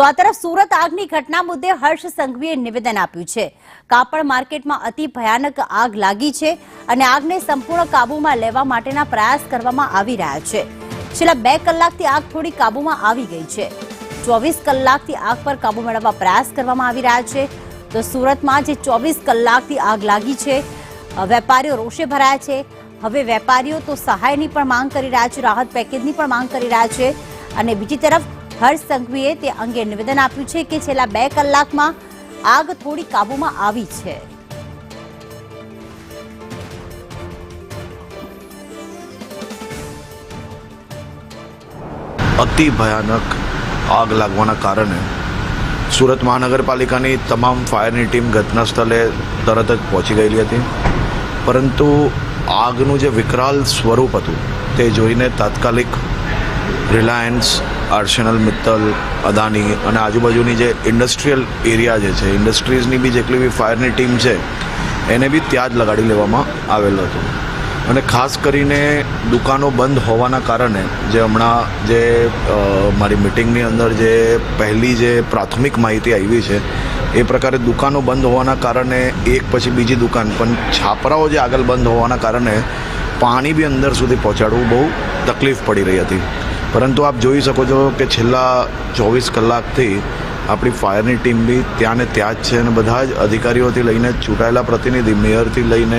તો આ તરફ સુરત આગની ઘટના મુદ્દે હર્ષ સંઘવીએ નિવેદન આપ્યું છે। કાપડ માર્કેટમાં અતિ ભયાનક આગ લાગી છે અને આગને સંપૂર્ણ કાબૂમાં લેવા માટેના પ્રયાસ કરવામાં આવી રહ્યા છે। છેલ્લા 2 કલાકથી આગ થોડી કાબૂમાં આવી ગઈ છે। 24 કલાકથી આગ પર કાબૂ મેળવવા પ્રયાસ કરવામાં આવી રહ્યા છે। તો સુરતમાં જે 24 કલાકથી આગ લાગી છે, વેપારીઓ રોષે ભરાયા છે। હવે વેપારીઓ તો સહાયની પણ માંગ કરી રહ્યા છે, રાહત પેકેજની પણ માંગ કરી રહ્યા છે। અને બીજી તરફ હર્ષ સંઘવીએ તે અંગે નિવેદન આપ્યું છે કે છેલ્લા 2 કલાકમાં આગ થોડી કાબૂમાં આવી છે। અતિ ભયાનક આગ લાગવાના કારણે સુરત મહાનગરપાલિકાની તમામ ફાયરની ટીમ ઘટના સ્થળે તરત જ પહોંચી ગયેલી હતી, પરંતુ આગનું જે વિકરાલ સ્વરૂપ હતું તે જોઈને તાત્કાલિક રિલાયન્સ, આર્સેનલ મિત્તલ, અદાની અને આજુબાજુની જે ઇન્ડસ્ટ્રીયલ એરિયા જે છે, ઇન્ડસ્ટ્રીઝની બી જેટલી બી ફાયરની ટીમ છે એને બી ત્યાં જ લગાડી લેવામાં આવેલો હતો। અને ખાસ કરીને દુકાનો બંધ હોવાના કારણે જે હમણાં જે મારી મિટિંગની અંદર જે પહેલી જે પ્રાથમિક માહિતી આવી છે એ પ્રકારે દુકાનો બંધ હોવાના કારણે એક પછી બીજી દુકાન, પણ છાપરાઓ જે આગળ બંધ હોવાના કારણે પાણી બી અંદર સુધી પહોંચાડવું બહુ તકલીફ પડી રહી હતી। પરંતુ આપ જોઈ શકો છો કે છેલ્લા 24 કલાકથી આપણી ફાયરની ટીમ બી ત્યાં ને ત્યાં જ છે અને બધા જ અધિકારીઓથી લઈને ચૂંટાયેલા પ્રતિનિધિ, મેયરથી લઈને